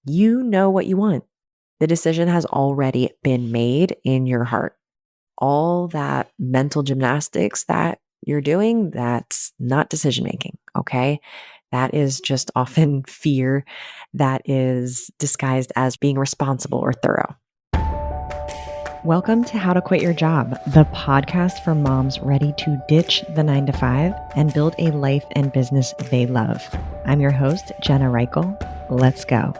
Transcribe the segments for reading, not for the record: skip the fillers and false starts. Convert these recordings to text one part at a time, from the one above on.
You know what you want. The decision has already been made in your heart. All that mental gymnastics that you're doing, that's not decision making. Okay. That is just often fear that is disguised as being responsible or thorough. Welcome to How to Quit Your Job, the podcast for moms ready to ditch the 9-to-5 and build a life and business they love. I'm your host, Jenna Reichel. Let's go.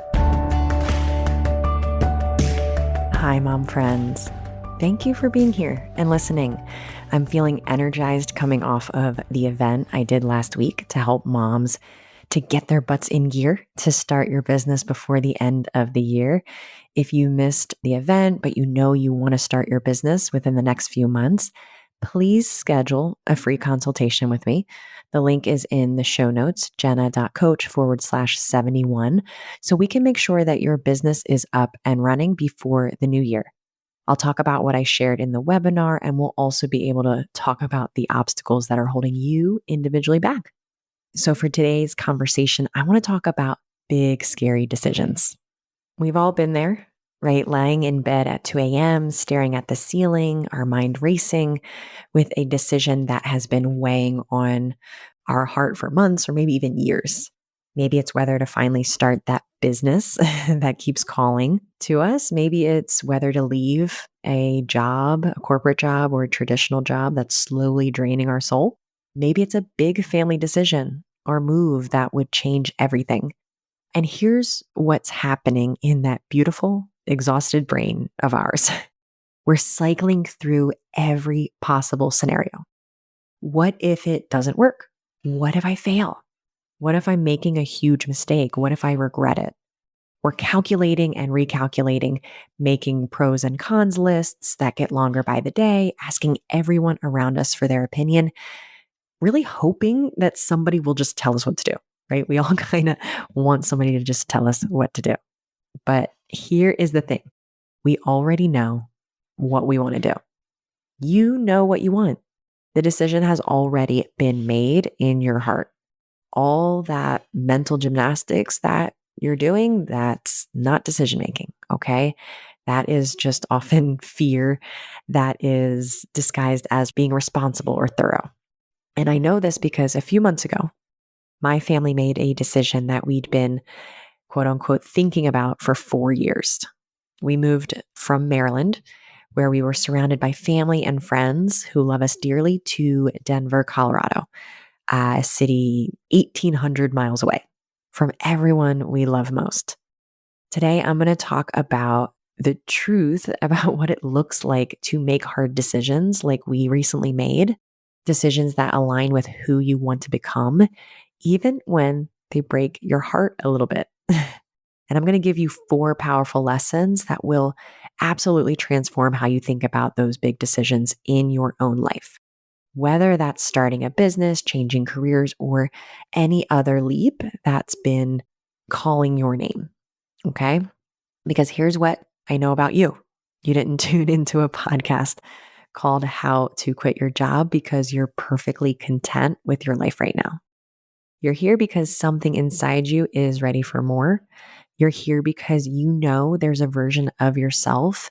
Hi, mom friends. Thank you for being here and listening. I'm feeling energized coming off of the event I did last week to help moms to get their butts in gear to start your business before the end of the year. If you missed the event, but you know you want to start your business within the next few months, please schedule a free consultation with me. The link is in the show notes, jenna.coach/71, so we can make sure that your business is up and running before the new year. I'll talk about what I shared in the webinar, and we'll also be able to talk about the obstacles that are holding you individually back. So for today's conversation, I want to talk about big, scary decisions. We've all been there, right? Lying in bed at 2 a.m., staring at the ceiling, our mind racing with a decision that has been weighing on our heart for months or maybe even years. Maybe it's whether to finally start that business that keeps calling to us. Maybe it's whether to leave a job, a corporate job or a traditional job that's slowly draining our soul. Maybe it's a big family decision or move that would change everything. And here's what's happening in that beautiful, exhausted brain of ours. We're cycling through every possible scenario. What if it doesn't work? What if I fail? What if I'm making a huge mistake? What if I regret it? We're calculating and recalculating, making pros and cons lists that get longer by the day, asking everyone around us for their opinion, really hoping that somebody will just tell us what to do, right? We all kind of want somebody to just tell us what to do. But here is the thing. We already know what we want to do. You know what you want. The decision has already been made in your heart. All that mental gymnastics that you're doing, that's not decision making, okay? That is just often fear that is disguised as being responsible or thorough. And I know this because a few months ago, my family made a decision that we'd been, quote unquote, thinking about for 4 years. We moved from Maryland, where we were surrounded by family and friends who love us dearly, to Denver, Colorado, a city 1,800 miles away from everyone we love most. Today, I'm going to talk about the truth about what it looks like to make hard decisions like we recently made, decisions that align with who you want to become, even when they break your heart a little bit. And I'm going to give you 4 powerful lessons that will absolutely transform how you think about those big decisions in your own life. Whether that's starting a business, changing careers, or any other leap that's been calling your name. Okay? Because here's what I know about you. You didn't tune into a podcast called How to Quit Your Job because you're perfectly content with your life right now. You're here because something inside you is ready for more. You're here because you know there's a version of yourself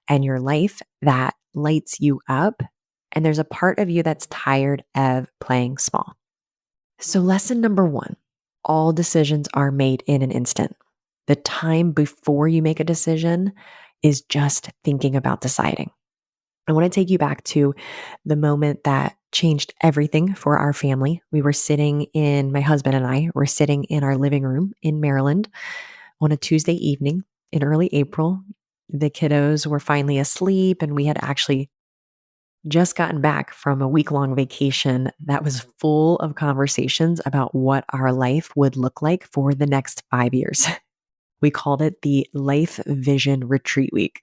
and your life that lights you up. And there's a part of you that's tired of playing small. So lesson number 1, all decisions are made in an instant. The time before you make a decision is just thinking about deciding. I want to take you back to the moment that changed everything for our family. My husband and I were sitting in our living room in Maryland on a Tuesday evening in early April. The kiddos were finally asleep, and we had actually just gotten back from a week-long vacation that was full of conversations about what our life would look like for the next 5 years. We called it the Life Vision Retreat Week.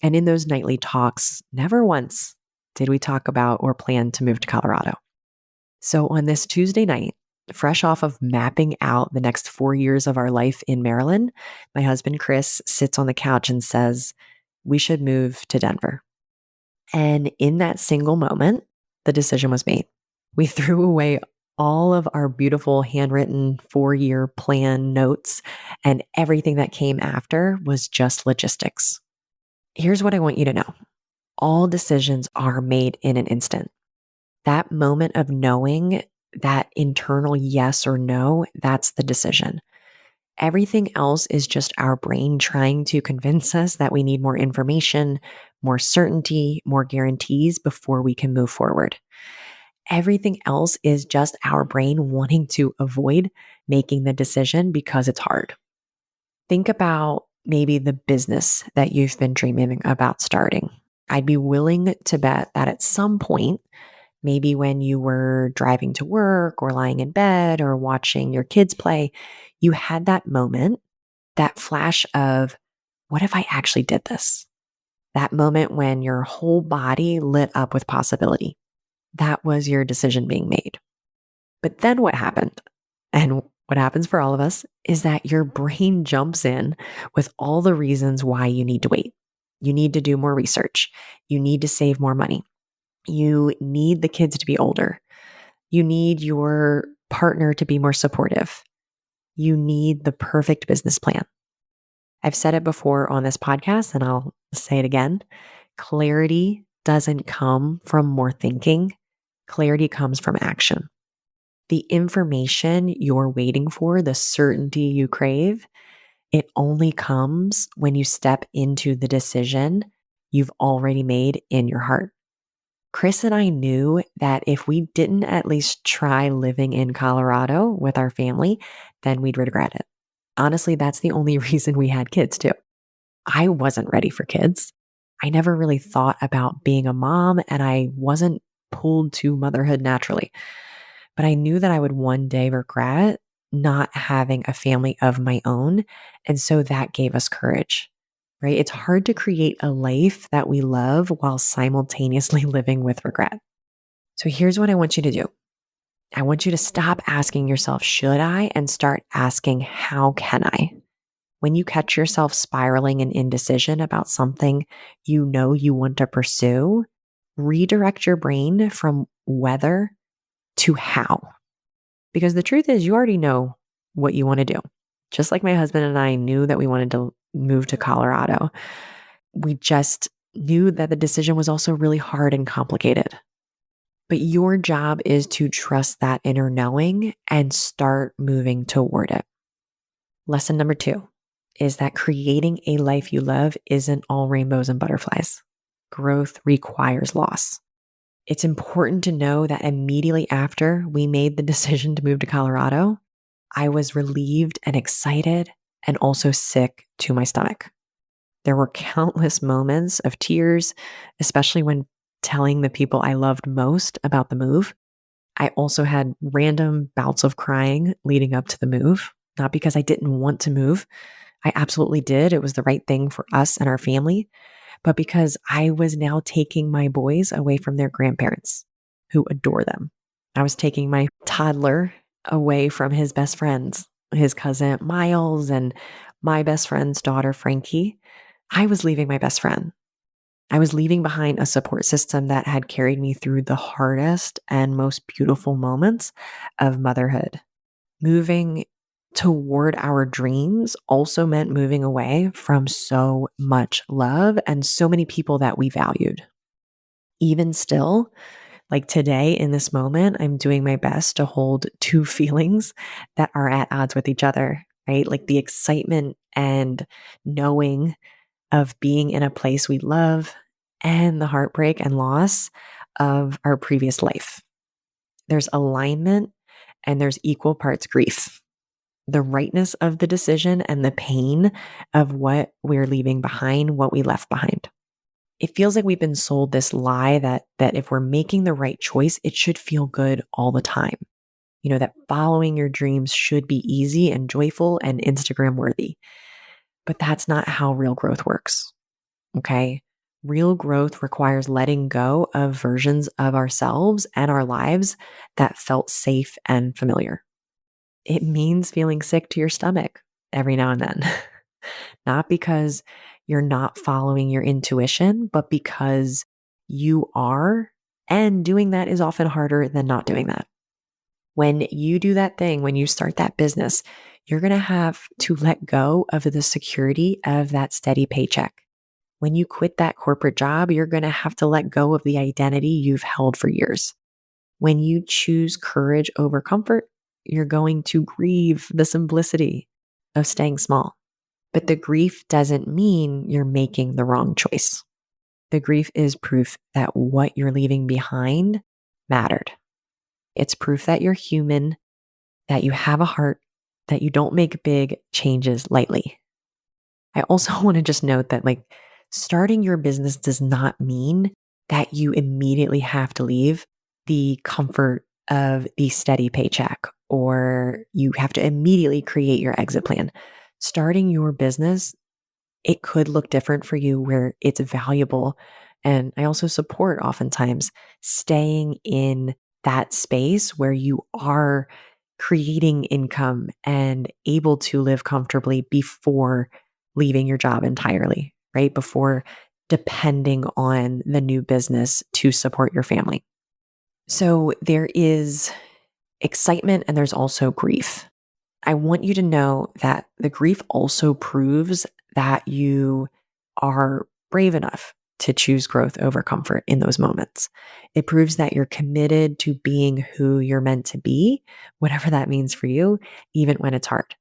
And in those nightly talks, never once did we talk about or plan to move to Colorado. So on this Tuesday night, fresh off of mapping out the next 4 years of our life in Maryland, my husband, Chris, sits on the couch and says, we should move to Denver. And in that single moment, the decision was made. We threw away all of our beautiful handwritten 4-year plan notes and everything that came after was just logistics. Here's what I want you to know. All decisions are made in an instant. That moment of knowing, that internal yes or no, that's the decision. Everything else is just our brain trying to convince us that we need more information, more certainty, more guarantees before we can move forward. Everything else is just our brain wanting to avoid making the decision because it's hard. Think about maybe the business that you've been dreaming about starting. I'd be willing to bet that at some point, maybe when you were driving to work or lying in bed or watching your kids play, you had that moment, that flash of, what if I actually did this? That moment when your whole body lit up with possibility. That was your decision being made. But then what happened? And what happens for all of us is that your brain jumps in with all the reasons why you need to wait. You need to do more research. You need to save more money. You need the kids to be older. You need your partner to be more supportive. You need the perfect business plan. I've said it before on this podcast, and I'll say it again. Clarity doesn't come from more thinking. Clarity comes from action. The information you're waiting for, the certainty you crave, it only comes when you step into the decision you've already made in your heart. Chris and I knew that if we didn't at least try living in Colorado with our family, then we'd regret it. Honestly, that's the only reason we had kids too. I wasn't ready for kids. I never really thought about being a mom, and I wasn't pulled to motherhood naturally. But I knew that I would one day regret not having a family of my own. And so that gave us courage, right? It's hard to create a life that we love while simultaneously living with regret. So here's what I want you to do. I want you to stop asking yourself, should I? And start asking, how can I? When you catch yourself spiraling in indecision about something you know you want to pursue, redirect your brain from whether to how. Because the truth is, you already know what you want to do. Just like my husband and I knew that we wanted to move to Colorado, we just knew that the decision was also really hard and complicated. But your job is to trust that inner knowing and start moving toward it. Lesson number 2 is that creating a life you love isn't all rainbows and butterflies. Growth requires loss. It's important to know that immediately after we made the decision to move to Colorado, I was relieved and excited and also sick to my stomach. There were countless moments of tears, especially when telling the people I loved most about the move. I also had random bouts of crying leading up to the move, not because I didn't want to move. I absolutely did. It was the right thing for us and our family, but because I was now taking my boys away from their grandparents who adore them. I was taking my toddler away from his best friends, his cousin Miles and my best friend's daughter, Frankie. I was leaving my best friend. I was leaving behind a support system that had carried me through the hardest and most beautiful moments of motherhood. Moving toward our dreams also meant moving away from so much love and so many people that we valued. Even still, like today in this moment, I'm doing my best to hold two feelings that are at odds with each other, right? Like the excitement and knowing of being in a place we love and the heartbreak and loss of our previous life. There's alignment and there's equal parts grief. The rightness of the decision and the pain of what we're leaving behind, what we left behind. It feels like we've been sold this lie that if we're making the right choice, it should feel good all the time. You know, that following your dreams should be easy and joyful and Instagram worthy. But that's not how real growth works. Okay? Real growth requires letting go of versions of ourselves and our lives that felt safe and familiar. It means feeling sick to your stomach every now and then. Not because you're not following your intuition, but because you are, and doing that is often harder than not doing that. When you do that thing, when you start that business, you're going to have to let go of the security of that steady paycheck. When you quit that corporate job, you're going to have to let go of the identity you've held for years. When you choose courage over comfort, you're going to grieve the simplicity of staying small. But the grief doesn't mean you're making the wrong choice. The grief is proof that what you're leaving behind mattered. It's proof that you're human, that you have a heart, that you don't make big changes lightly. I also want to just note that starting your business does not mean that you immediately have to leave the comfort of the steady paycheck or you have to immediately create your exit plan. Starting your business, it could look different for you where it's valuable. And I also support oftentimes staying in that space where you are creating income and able to live comfortably before leaving your job entirely, right? Before depending on the new business to support your family. So there is excitement and there's also grief. I want you to know that the grief also proves that you are brave enough to choose growth over comfort in those moments. It proves that you're committed to being who you're meant to be, whatever that means for you, even when it's hard.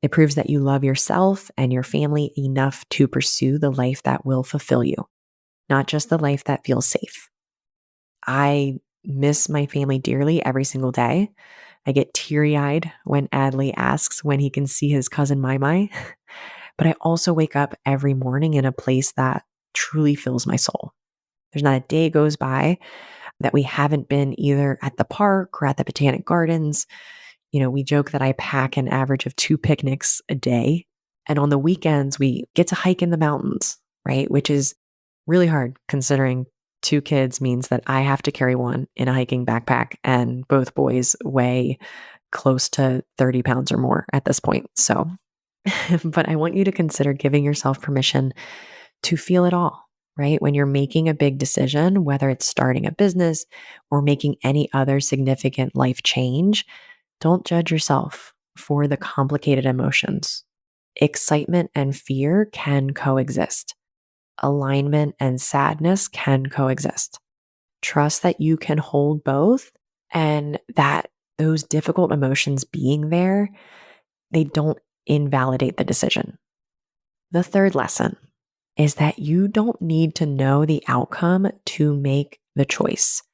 It proves that you love yourself and your family enough to pursue the life that will fulfill you, not just the life that feels safe. I miss my family dearly every single day. I get teary eyed when Adley asks when he can see his cousin Mai Mai. But I also wake up every morning in a place that truly fills my soul. There's not a day goes by that we haven't been either at the park or at the Botanic Gardens. You know, we joke that I pack an average of 2 picnics a day. And on the weekends, we get to hike in the mountains, right? Which is really hard considering 2 kids means that I have to carry one in a hiking backpack, and both boys weigh close to 30 pounds or more at this point. So, but I want you to consider giving yourself permission to feel it all, right? When you're making a big decision, whether it's starting a business or making any other significant life change, don't judge yourself for the complicated emotions. Excitement and fear can coexist. Alignment and sadness can coexist. Trust that you can hold both and that those difficult emotions being there, they don't invalidate the decision. The third lesson is that you don't need to know the outcome to make the choice.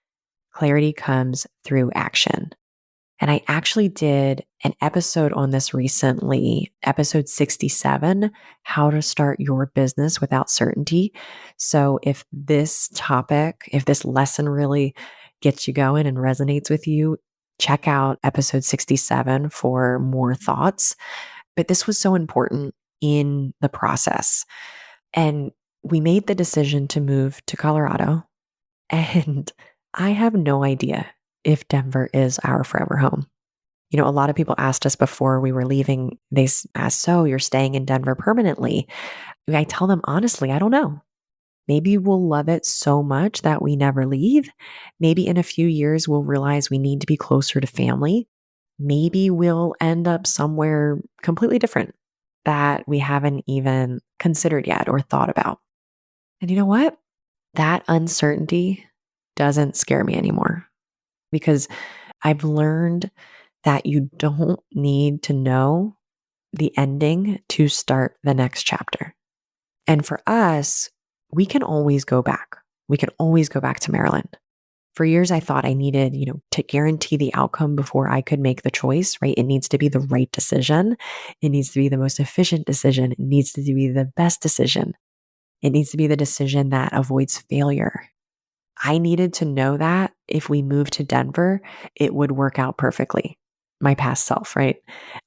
Clarity comes through action. And I actually did an episode on this recently, episode 67, how to start your business without certainty. So if this topic, if this lesson really gets you going and resonates with you, check out episode 67 for more thoughts. But this was so important in the process. And we made the decision to move to Colorado. And I have no idea if Denver is our forever home. You know, a lot of people asked us before we were leaving, they asked, so you're staying in Denver permanently? I tell them honestly, I don't know. Maybe we'll love it so much that we never leave. Maybe in a few years, we'll realize we need to be closer to family. Maybe we'll end up somewhere completely different that we haven't even considered yet or thought about. And you know what? That uncertainty doesn't scare me anymore because I've learned that you don't need to know the ending to start the next chapter. And for us, we can always go back. We can always go back to Maryland. For years, I thought I needed, to guarantee the outcome before I could make the choice, right? It needs to be the right decision. It needs to be the most efficient decision. It needs to be the best decision. It needs to be the decision that avoids failure. I needed to know that if we moved to Denver, it would work out perfectly. My past self, right?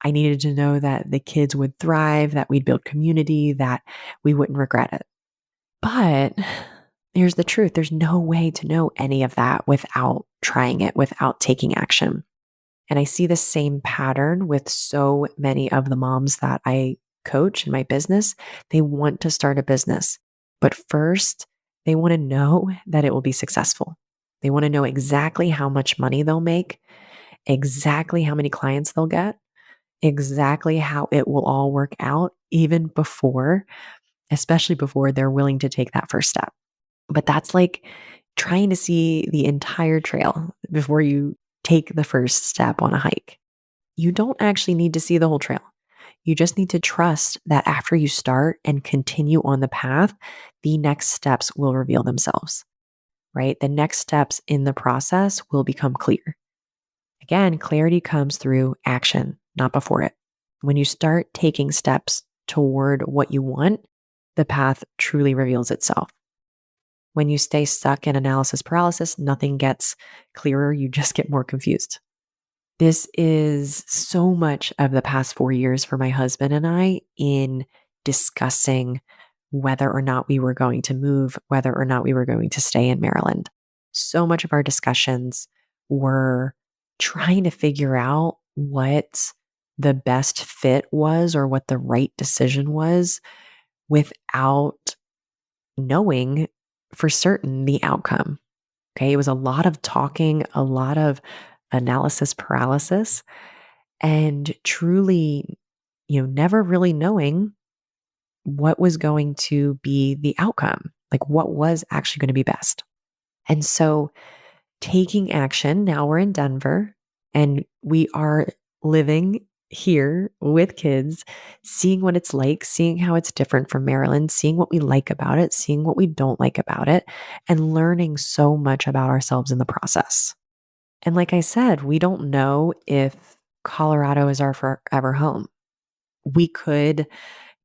I needed to know that the kids would thrive, that we'd build community, that we wouldn't regret it. But here's the truth. There's no way to know any of that without trying it, without taking action. And I see the same pattern with so many of the moms that I coach in my business. They want to start a business, but first they want to know that it will be successful. They want to know exactly how much money they'll make. exactly how many clients they'll get, exactly how it will all work out, even before, especially before they're willing to take that first step. But that's like trying to see the entire trail before you take the first step on a hike. You don't actually need to see the whole trail. You just need to trust that after you start and continue on the path, the next steps will reveal themselves, right? The next steps in the process will become clear. Again, clarity comes through action, not before it. When you start taking steps toward what you want, the path truly reveals itself. When you stay stuck in analysis paralysis, nothing gets clearer, you just get more confused. This is so much of the past 4 years for my husband and I in discussing whether or not we were going to move, whether or not we were going to stay in Maryland. So much of our discussions were trying to figure out what the best fit was or what the right decision was without knowing for certain the outcome. Okay. It was a lot of talking, a lot of analysis paralysis, and truly, never really knowing what was going to be the outcome, like what was actually going to be best. And so taking action, now we're in Denver and we are living here with kids, seeing what it's like, seeing how it's different from Maryland, seeing what we like about it, seeing what we don't like about it, and learning so much about ourselves in the process. And like I said, we don't know if Colorado is our forever home. We could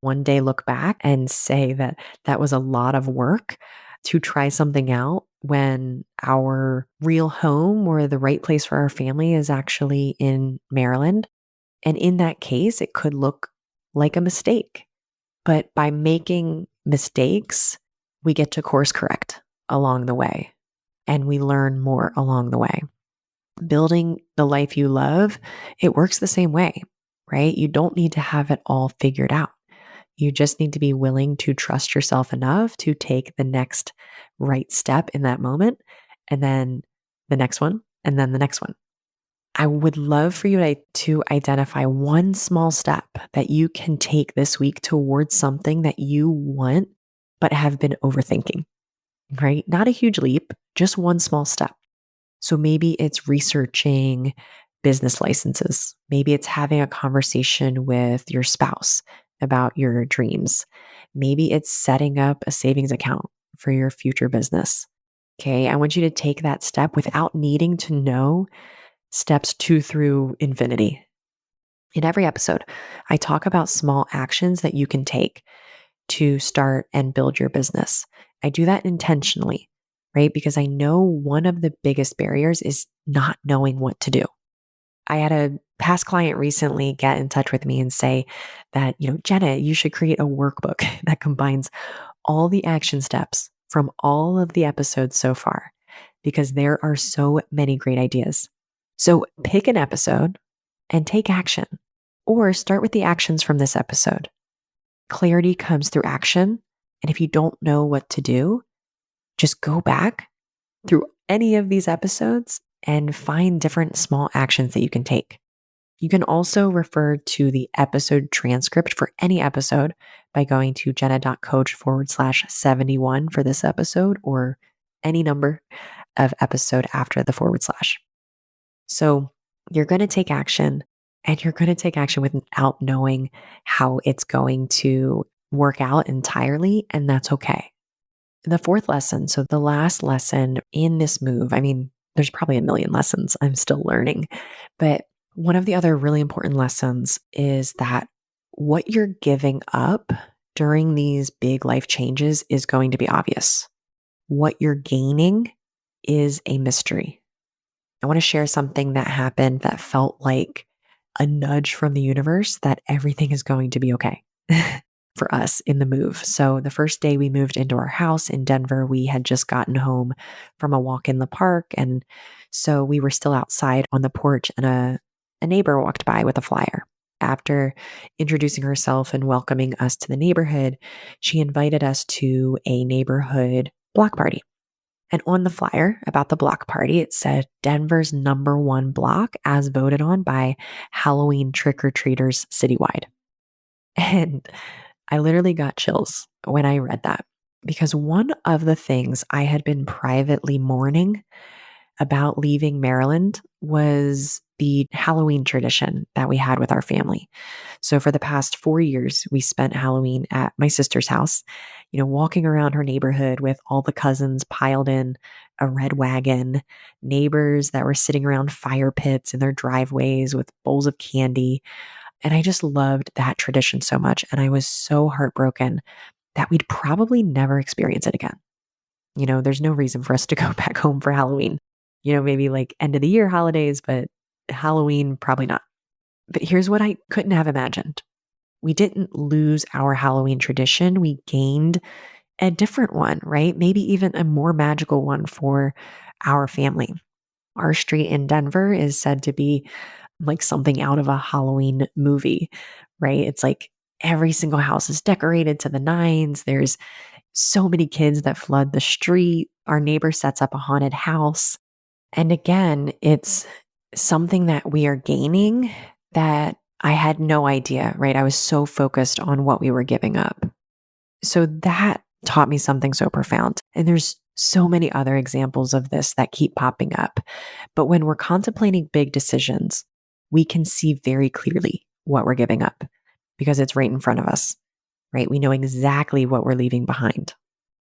one day look back and say that that was a lot of work to try something out when our real home or the right place for our family is actually in Maryland. And in that case, it could look like a mistake. But by making mistakes, we get to course correct along the way and we learn more along the way. Building the life you love, it works the same way, right? You don't need to have it all figured out. You just need to be willing to trust yourself enough to take the next right step in that moment, and then the next one, and then the next one. I would love for you to identify one small step that you can take this week towards something that you want, but have been overthinking, right? Not a huge leap, just one small step. So maybe it's researching business licenses. Maybe it's having a conversation with your spouse about your dreams. Maybe it's setting up a savings account for your future business. Okay. I want you to take that step without needing to know steps 2 through infinity. In every episode, I talk about small actions that you can take to start and build your business. I do that intentionally, right? Because I know one of the biggest barriers is not knowing what to do. I had a past client recently get in touch with me and say that, Jenna, you should create a workbook that combines all the action steps from all of the episodes so far, because there are so many great ideas. So pick an episode and take action, or start with the actions from this episode. Clarity comes through action. And if you don't know what to do, just go back through any of these episodes and find different small actions that you can take. You can also refer to the episode transcript for any episode by going to jenna.coach/71 for this episode, or any number of episode after the /. So you're going to take action, and you're going to take action without knowing how it's going to work out entirely. And that's okay. The fourth lesson, so the last lesson in this move, I mean, there's probably a million lessons I'm still learning, but one of the other really important lessons is that what you're giving up during these big life changes is going to be obvious. What you're gaining is a mystery. I want to share something that happened that felt like a nudge from the universe that everything is going to be okay. For us in the move. So the first day we moved into our house in Denver, we had just gotten home from a walk in the park. And so we were still outside on the porch, and a neighbor walked by with a flyer. After introducing herself and welcoming us to the neighborhood, she invited us to a neighborhood block party. And on the flyer about the block party, it said Denver's #1 block as voted on by Halloween trick-or-treaters citywide. And I literally got chills when I read that because one of the things I had been privately mourning about leaving Maryland was the Halloween tradition that we had with our family. So for the past 4 years, we spent Halloween at my sister's house, walking around her neighborhood with all the cousins piled in a red wagon, neighbors that were sitting around fire pits in their driveways with bowls of candy. And I just loved that tradition so much. And I was so heartbroken that we'd probably never experience it again. There's no reason for us to go back home for Halloween. Maybe like end of the year holidays, but Halloween, probably not. But here's what I couldn't have imagined. We didn't lose our Halloween tradition. We gained a different one, right? Maybe even a more magical one for our family. Our street in Denver is said to be like something out of a Halloween movie, right? It's like every single house is decorated to the nines. There's so many kids that flood the street. Our neighbor sets up a haunted house. And again, it's something that we are gaining that I had no idea, right? I was so focused on what we were giving up. So that taught me something so profound. And there's so many other examples of this that keep popping up. But when we're contemplating big decisions, we can see very clearly what we're giving up because it's right in front of us, right? We know exactly what we're leaving behind,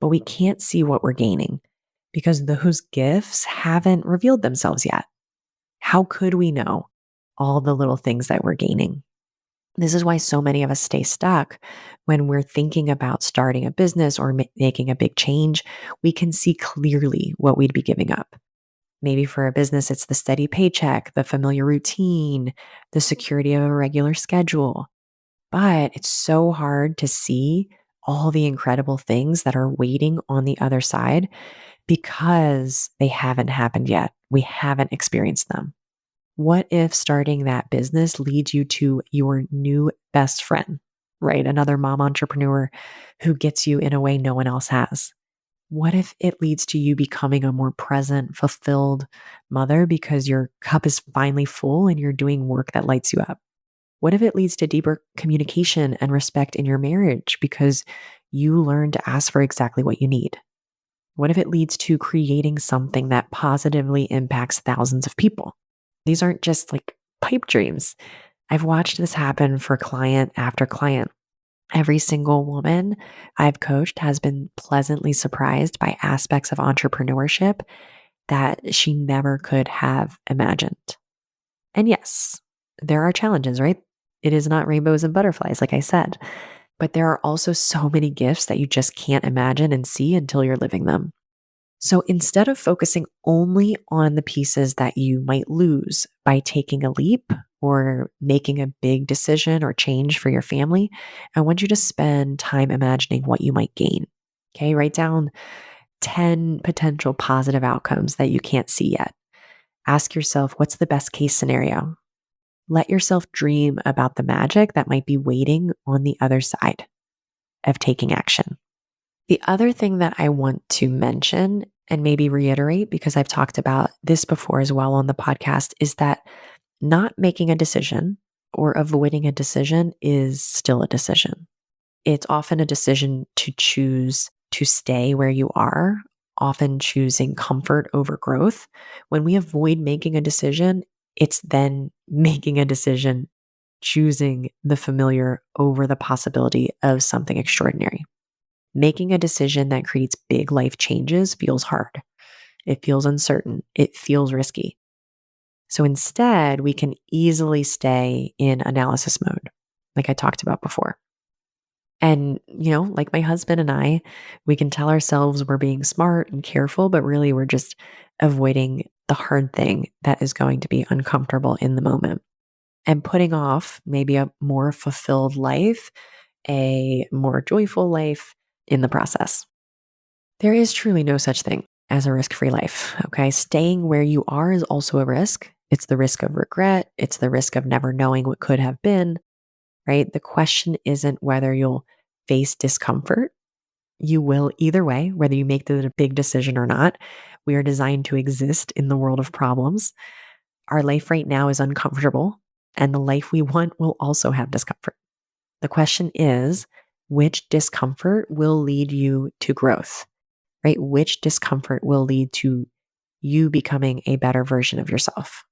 but we can't see what we're gaining because those gifts haven't revealed themselves yet. How could we know all the little things that we're gaining? This is why so many of us stay stuck when we're thinking about starting a business or making a big change. We can see clearly what we'd be giving up. Maybe for a business, it's the steady paycheck, the familiar routine, the security of a regular schedule. But it's so hard to see all the incredible things that are waiting on the other side because they haven't happened yet. We haven't experienced them. What if starting that business leads you to your new best friend, right? Another mom entrepreneur who gets you in a way no one else has. What if it leads to you becoming a more present, fulfilled mother because your cup is finally full and you're doing work that lights you up? What if it leads to deeper communication and respect in your marriage because you learn to ask for exactly what you need? What if it leads to creating something that positively impacts thousands of people? These aren't just like pipe dreams. I've watched this happen for client after client. Every single woman I've coached has been pleasantly surprised by aspects of entrepreneurship that she never could have imagined. And yes, there are challenges, right? It is not rainbows and butterflies, like I said, but there are also so many gifts that you just can't imagine and see until you're living them. So instead of focusing only on the pieces that you might lose by taking a leap or making a big decision or change for your family, I want you to spend time imagining what you might gain. Okay, write down 10 potential positive outcomes that you can't see yet. Ask yourself, what's the best case scenario? Let yourself dream about the magic that might be waiting on the other side of taking action. The other thing that I want to mention and maybe reiterate, because I've talked about this before as well on the podcast, is that not making a decision or avoiding a decision is still a decision. It's often a decision to choose to stay where you are, often choosing comfort over growth. When we avoid making a decision, it's then making a decision, choosing the familiar over the possibility of something extraordinary. Making a decision that creates big life changes feels hard. It feels uncertain. It feels risky. So instead, we can easily stay in analysis mode, like I talked about before. And, like my husband and I, we can tell ourselves we're being smart and careful, but really we're just avoiding the hard thing that is going to be uncomfortable in the moment and putting off maybe a more fulfilled life, a more joyful life in the process. There is truly no such thing as a risk-free life, okay? Staying where you are is also a risk. It's the risk of regret. It's the risk of never knowing what could have been, right? The question isn't whether you'll face discomfort. You will either way, whether you make the big decision or not. We are designed to exist in the world of problems. Our life right now is uncomfortable, and the life we want will also have discomfort. The question is, which discomfort will lead you to growth, right? Which discomfort will lead to you becoming a better version of yourself?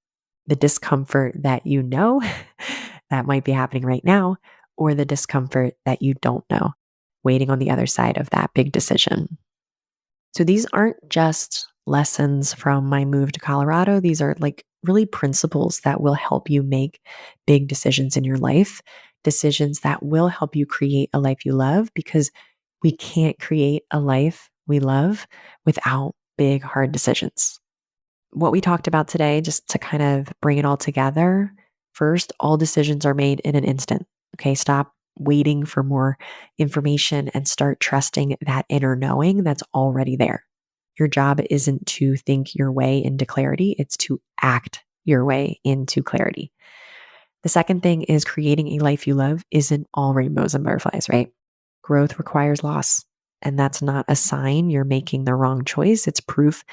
The discomfort that you know that might be happening right now, or the discomfort that you don't know, waiting on the other side of that big decision. So these aren't just lessons from my move to Colorado. These are like really principles that will help you make big decisions in your life, decisions that will help you create a life you love, because we can't create a life we love without big, hard decisions. What we talked about today, just to kind of bring it all together, first, all decisions are made in an instant. Okay, stop waiting for more information and start trusting that inner knowing that's already there. Your job isn't to think your way into clarity, it's to act your way into clarity. The second thing is creating a life you love isn't all rainbows and butterflies, right? Growth requires loss. And that's not a sign you're making the wrong choice. It's proof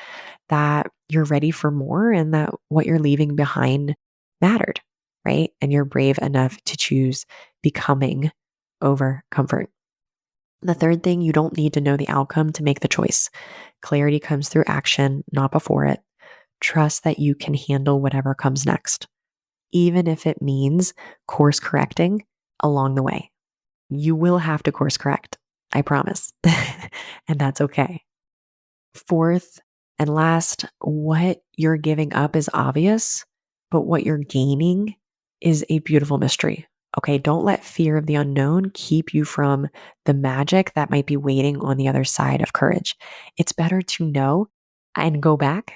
that you're ready for more and that what you're leaving behind mattered, right? And you're brave enough to choose becoming over comfort. The third thing, you don't need to know the outcome to make the choice. Clarity comes through action, not before it. Trust that you can handle whatever comes next, even if it means course correcting along the way. You will have to course correct, I promise. And that's okay. Fourth and last, what you're giving up is obvious, but what you're gaining is a beautiful mystery. Okay, don't let fear of the unknown keep you from the magic that might be waiting on the other side of courage. It's better to know and go back,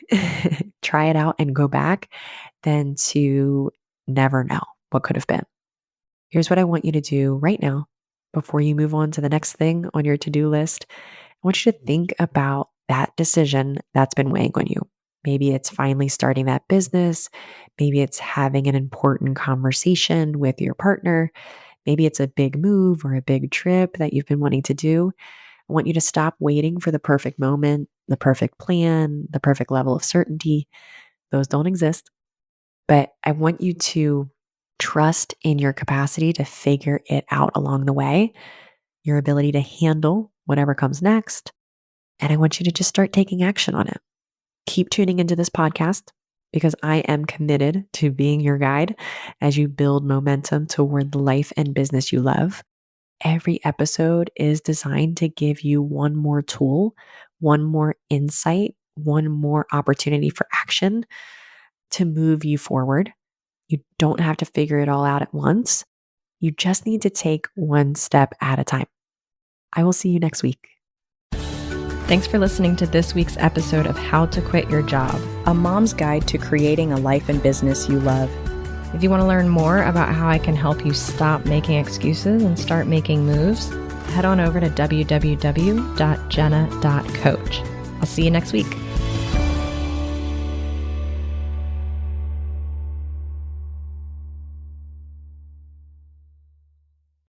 try it out and go back, than to never know what could have been. Here's what I want you to do right now before you move on to the next thing on your to-do list. I want you to think about that decision that's been weighing on you. Maybe it's finally starting that business. Maybe it's having an important conversation with your partner. Maybe it's a big move or a big trip that you've been wanting to do. I want you to stop waiting for the perfect moment, the perfect plan, the perfect level of certainty. Those don't exist. But I want you to trust in your capacity to figure it out along the way, your ability to handle whatever comes next. And I want you to just start taking action on it. Keep tuning into this podcast because I am committed to being your guide as you build momentum toward the life and business you love. Every episode is designed to give you one more tool, one more insight, one more opportunity for action to move you forward. You don't have to figure it all out at once. You just need to take one step at a time. I will see you next week. Thanks for listening to this week's episode of How to Quit Your Job, a mom's guide to creating a life and business you love. If you want to learn more about how I can help you stop making excuses and start making moves, head on over to www.jenna.coach. I'll see you next week.